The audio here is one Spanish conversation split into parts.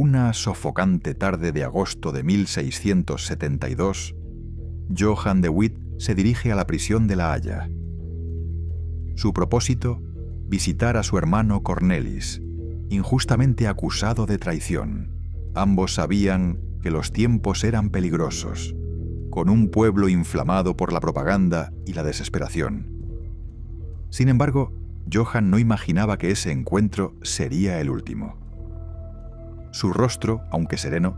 Una sofocante tarde de agosto de 1672, Johann de Witt se dirige a la prisión de La Haya. Su propósito, visitar a su hermano Cornelis, injustamente acusado de traición. Ambos sabían que los tiempos eran peligrosos, con un pueblo inflamado por la propaganda y la desesperación. Sin embargo, Johann no imaginaba que ese encuentro sería el último. Su rostro, aunque sereno,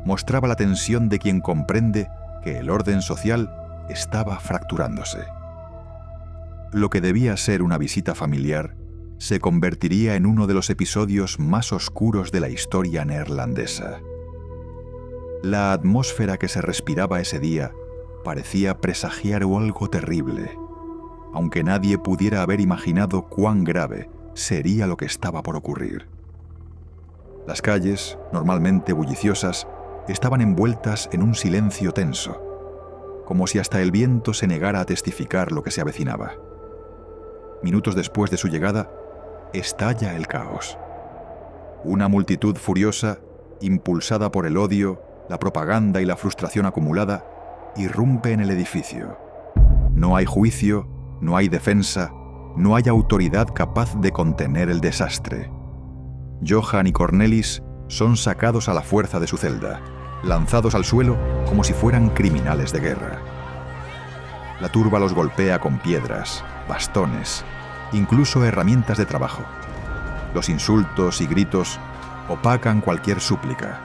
mostraba la tensión de quien comprende que el orden social estaba fracturándose. Lo que debía ser una visita familiar se convertiría en uno de los episodios más oscuros de la historia neerlandesa. La atmósfera que se respiraba ese día parecía presagiar algo terrible, aunque nadie pudiera haber imaginado cuán grave sería lo que estaba por ocurrir. Las calles, normalmente bulliciosas, estaban envueltas en un silencio tenso, como si hasta el viento se negara a testificar lo que se avecinaba. Minutos después de su llegada, estalla el caos. Una multitud furiosa, impulsada por el odio, la propaganda y la frustración acumulada, irrumpe en el edificio. No hay juicio, no hay defensa, no hay autoridad capaz de contener el desastre. Johann y Cornelis son sacados a la fuerza de su celda, lanzados al suelo como si fueran criminales de guerra. La turba los golpea con piedras, bastones, incluso herramientas de trabajo. Los insultos y gritos opacan cualquier súplica.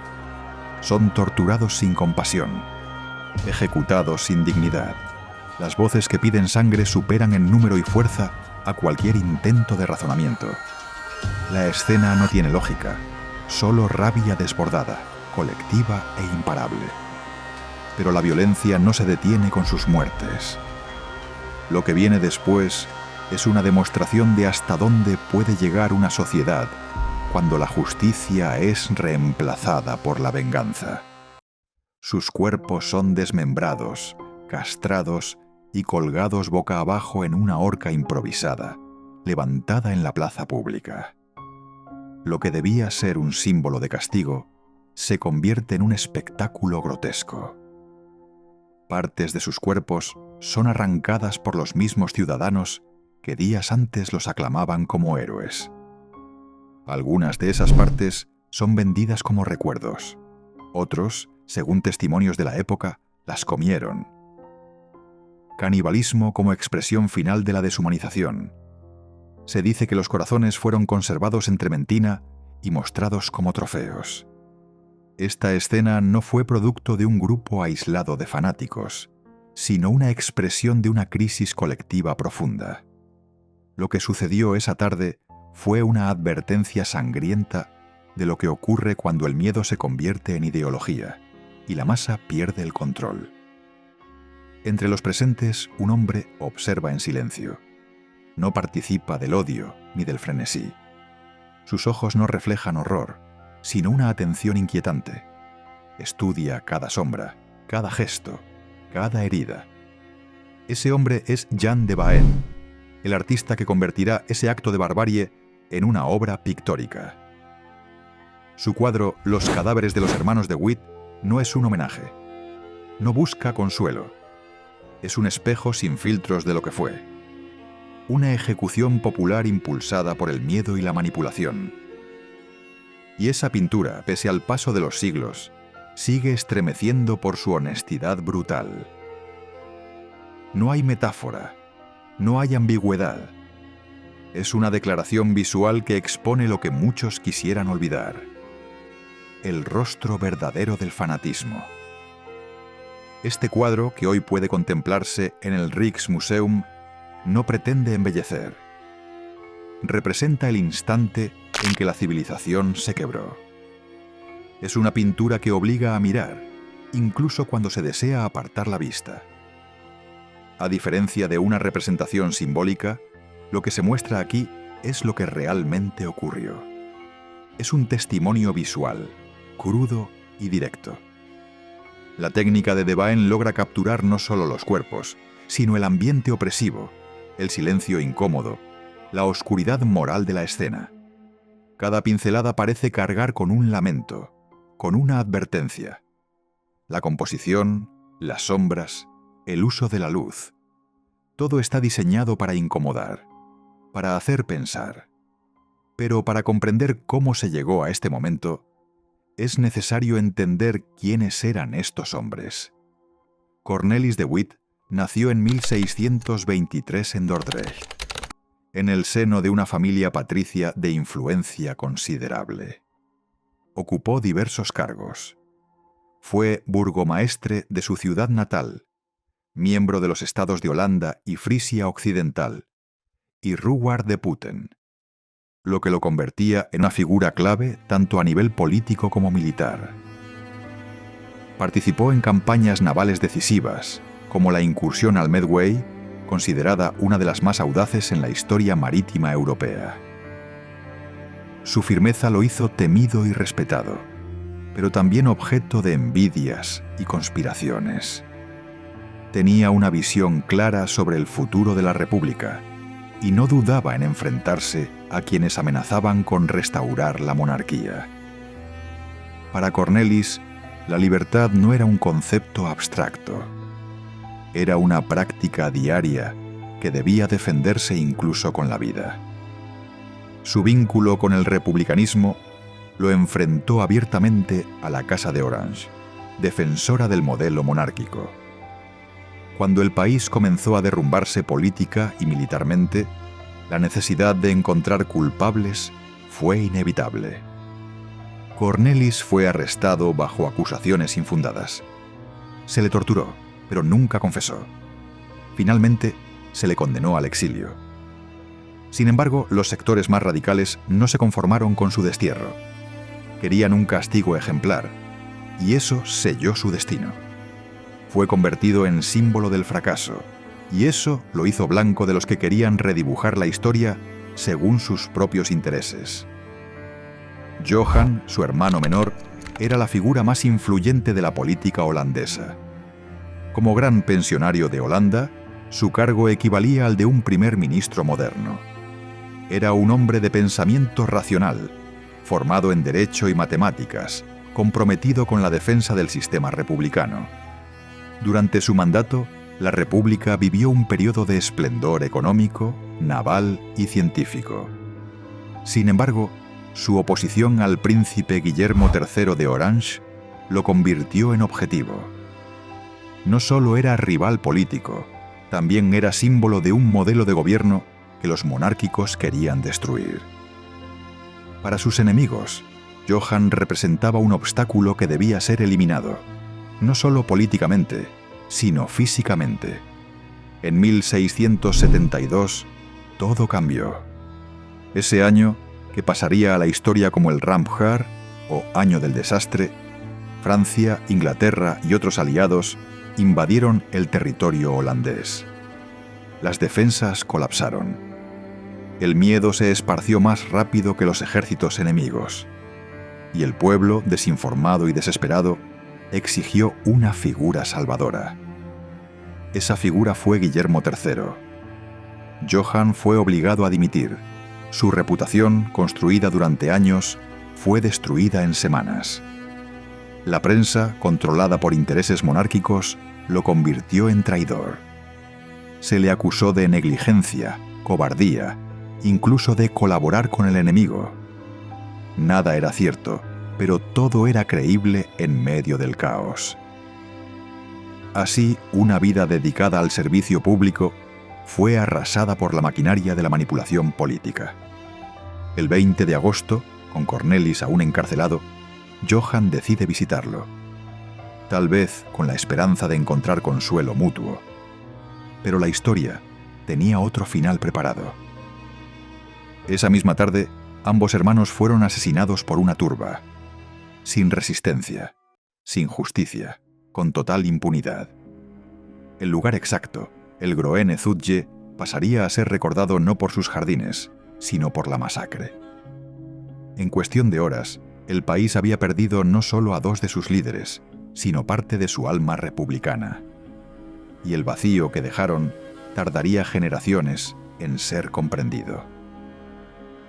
Son torturados sin compasión, ejecutados sin dignidad. Las voces que piden sangre superan en número y fuerza a cualquier intento de razonamiento. La escena no tiene lógica, solo rabia desbordada, colectiva e imparable. Pero la violencia no se detiene con sus muertes. Lo que viene después es una demostración de hasta dónde puede llegar una sociedad cuando la justicia es reemplazada por la venganza. Sus cuerpos son desmembrados, castrados y colgados boca abajo en una horca improvisada, levantada en la plaza pública. Lo que debía ser un símbolo de castigo se convierte en un espectáculo grotesco. Partes de sus cuerpos son arrancadas por los mismos ciudadanos que días antes los aclamaban como héroes. Algunas de esas partes son vendidas como recuerdos. Otros, según testimonios de la época, las comieron. Canibalismo como expresión final de la deshumanización. Se dice que los corazones fueron conservados en trementina y mostrados como trofeos. Esta escena no fue producto de un grupo aislado de fanáticos, sino una expresión de una crisis colectiva profunda. Lo que sucedió esa tarde fue una advertencia sangrienta de lo que ocurre cuando el miedo se convierte en ideología y la masa pierde el control. Entre los presentes, un hombre observa en silencio. No participa del odio ni del frenesí. Sus ojos no reflejan horror, sino una atención inquietante. Estudia cada sombra, cada gesto, cada herida. Ese hombre es Jan de Baen, el artista que convertirá ese acto de barbarie en una obra pictórica. Su cuadro Los cadáveres de los hermanos de Witt no es un homenaje. No busca consuelo. Es un espejo sin filtros de lo que fue. Una ejecución popular impulsada por el miedo y la manipulación. Y esa pintura, pese al paso de los siglos, sigue estremeciendo por su honestidad brutal. No hay metáfora, no hay ambigüedad. Es una declaración visual que expone lo que muchos quisieran olvidar. El rostro verdadero del fanatismo. Este cuadro, que hoy puede contemplarse en el Rijksmuseum, no pretende embellecer. Representa el instante en que la civilización se quebró. Es una pintura que obliga a mirar, incluso cuando se desea apartar la vista. A diferencia de una representación simbólica, lo que se muestra aquí es lo que realmente ocurrió. Es un testimonio visual, crudo y directo. La técnica de de Baen logra capturar no solo los cuerpos, sino el ambiente opresivo, el silencio incómodo, la oscuridad moral de la escena. Cada pincelada parece cargar con un lamento, con una advertencia. La composición, las sombras, el uso de la luz. Todo está diseñado para incomodar, para hacer pensar. Pero para comprender cómo se llegó a este momento, es necesario entender quiénes eran estos hombres. Cornelis de Witt nació en 1623 en Dordrecht, en el seno de una familia patricia de influencia considerable. Ocupó diversos cargos. Fue burgomaestre de su ciudad natal, miembro de los estados de Holanda y Frisia Occidental, y Ruwaard de Putten, lo que lo convertía en una figura clave tanto a nivel político como militar. Participó en campañas navales decisivas, como la incursión al Medway, considerada una de las más audaces en la historia marítima europea. Su firmeza lo hizo temido y respetado, pero también objeto de envidias y conspiraciones. Tenía una visión clara sobre el futuro de la República y no dudaba en enfrentarse a quienes amenazaban con restaurar la monarquía. Para Cornelis, la libertad no era un concepto abstracto. Era una práctica diaria que debía defenderse incluso con la vida. Su vínculo con el republicanismo lo enfrentó abiertamente a la Casa de Orange, defensora del modelo monárquico. Cuando el país comenzó a derrumbarse política y militarmente, la necesidad de encontrar culpables fue inevitable. Cornelis fue arrestado bajo acusaciones infundadas. Se le torturó, pero nunca confesó. Finalmente, se le condenó al exilio. Sin embargo, los sectores más radicales no se conformaron con su destierro. Querían un castigo ejemplar, y eso selló su destino. Fue convertido en símbolo del fracaso, y eso lo hizo blanco de los que querían redibujar la historia según sus propios intereses. Johan, su hermano menor, era la figura más influyente de la política holandesa. Como gran pensionario de Holanda, su cargo equivalía al de un primer ministro moderno. Era un hombre de pensamiento racional, formado en derecho y matemáticas, comprometido con la defensa del sistema republicano. Durante su mandato, la República vivió un periodo de esplendor económico, naval y científico. Sin embargo, su oposición al príncipe Guillermo III de Orange lo convirtió en objetivo. No solo era rival político, también era símbolo de un modelo de gobierno que los monárquicos querían destruir. Para sus enemigos, Johan representaba un obstáculo que debía ser eliminado, no solo políticamente, sino físicamente. En 1672, todo cambió. Ese año, que pasaría a la historia como el Ramjaar, o Año del Desastre, Francia, Inglaterra y otros aliados invadieron el territorio holandés. Las defensas colapsaron. El miedo se esparció más rápido que los ejércitos enemigos, y el pueblo, desinformado y desesperado, exigió una figura salvadora. Esa figura fue Guillermo III. Johan fue obligado a dimitir. Su reputación, construida durante años, fue destruida en semanas. La prensa, controlada por intereses monárquicos, lo convirtió en traidor. Se le acusó de negligencia, cobardía, incluso de colaborar con el enemigo. Nada era cierto, pero todo era creíble en medio del caos. Así, una vida dedicada al servicio público fue arrasada por la maquinaria de la manipulación política. El 20 de agosto, con Cornelis aún encarcelado, Johan decide visitarlo, tal vez con la esperanza de encontrar consuelo mutuo. Pero la historia tenía otro final preparado. Esa misma tarde, ambos hermanos fueron asesinados por una turba, sin resistencia, sin justicia, con total impunidad. El lugar exacto, el Groene Zutje, pasaría a ser recordado no por sus jardines, sino por la masacre. En cuestión de horas, el país había perdido no solo a dos de sus líderes, sino parte de su alma republicana. Y el vacío que dejaron tardaría generaciones en ser comprendido.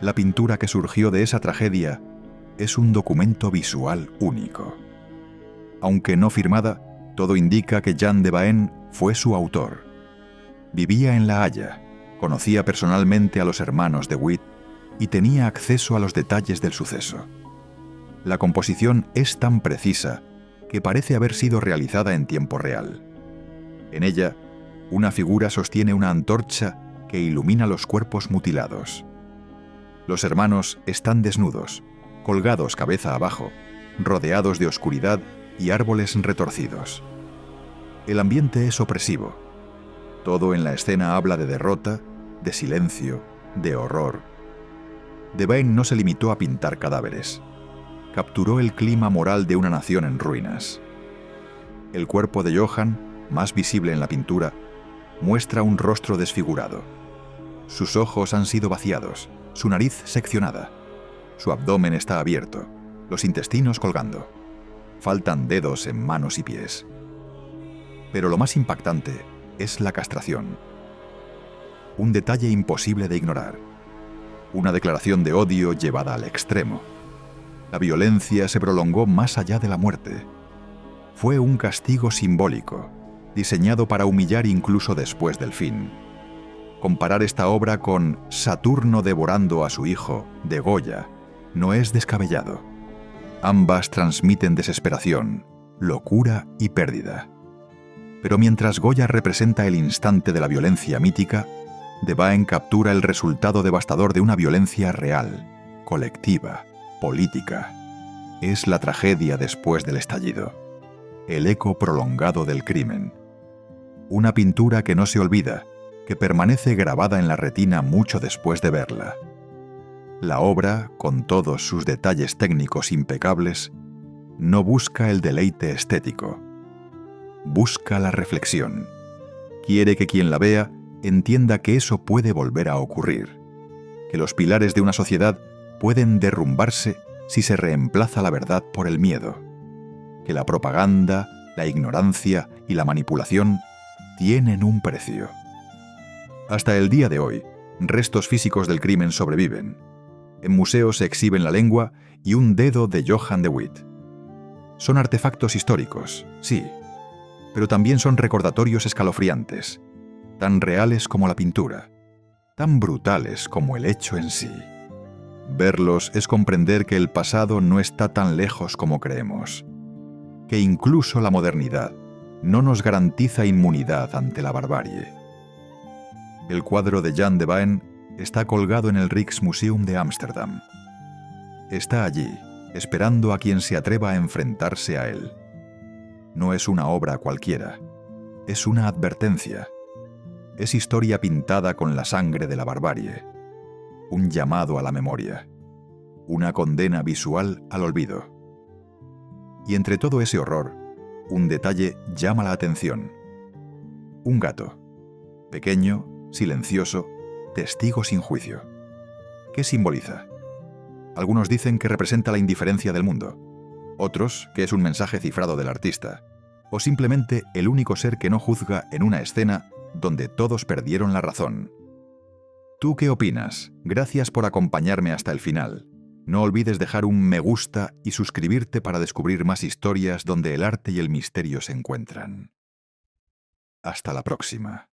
La pintura que surgió de esa tragedia es un documento visual único. Aunque no firmada, todo indica que Jan de Baen fue su autor. Vivía en La Haya, conocía personalmente a los hermanos de Witt y tenía acceso a los detalles del suceso. La composición es tan precisa que parece haber sido realizada en tiempo real. En ella, una figura sostiene una antorcha que ilumina los cuerpos mutilados. Los hermanos están desnudos, colgados cabeza abajo, rodeados de oscuridad y árboles retorcidos. El ambiente es opresivo. Todo en la escena habla de derrota, de silencio, de horror. De Baen no se limitó a pintar cadáveres. Capturó el clima moral de una nación en ruinas. El cuerpo de Johann, más visible en la pintura, muestra un rostro desfigurado. Sus ojos han sido vaciados, su nariz seccionada. Su abdomen está abierto, los intestinos colgando. Faltan dedos en manos y pies. Pero lo más impactante es la castración. Un detalle imposible de ignorar. Una declaración de odio llevada al extremo. La violencia se prolongó más allá de la muerte. Fue un castigo simbólico, diseñado para humillar incluso después del fin. Comparar esta obra con Saturno devorando a su hijo, de Goya, no es descabellado. Ambas transmiten desesperación, locura y pérdida. Pero mientras Goya representa el instante de la violencia mítica, de Baen captura el resultado devastador de una violencia real, colectiva, política. Es la tragedia después del estallido, el eco prolongado del crimen. Una pintura que no se olvida, que permanece grabada en la retina mucho después de verla. La obra, con todos sus detalles técnicos impecables, no busca el deleite estético. Busca la reflexión. Quiere que quien la vea entienda que eso puede volver a ocurrir, que los pilares de una sociedad pueden derrumbarse si se reemplaza la verdad por el miedo, que la propaganda, la ignorancia y la manipulación tienen un precio. Hasta el día de hoy, restos físicos del crimen sobreviven. En museos se exhiben la lengua y un dedo de Johann de Witt. Son artefactos históricos, sí, pero también son recordatorios escalofriantes, tan reales como la pintura, tan brutales como el hecho en sí. Verlos es comprender que el pasado no está tan lejos como creemos, que incluso la modernidad no nos garantiza inmunidad ante la barbarie. El cuadro de Jan de Baen está colgado en el Rijksmuseum de Ámsterdam. Está allí, esperando a quien se atreva a enfrentarse a él. No es una obra cualquiera, es una advertencia. Es historia pintada con la sangre de la barbarie, un llamado a la memoria, una condena visual al olvido. Y entre todo ese horror, un detalle llama la atención. Un gato, pequeño, silencioso, testigo sin juicio. ¿Qué simboliza? Algunos dicen que representa la indiferencia del mundo, otros que es un mensaje cifrado del artista, o simplemente el único ser que no juzga en una escena donde todos perdieron la razón. ¿Tú qué opinas? Gracias por acompañarme hasta el final. No olvides dejar un me gusta y suscribirte para descubrir más historias donde el arte y el misterio se encuentran. Hasta la próxima.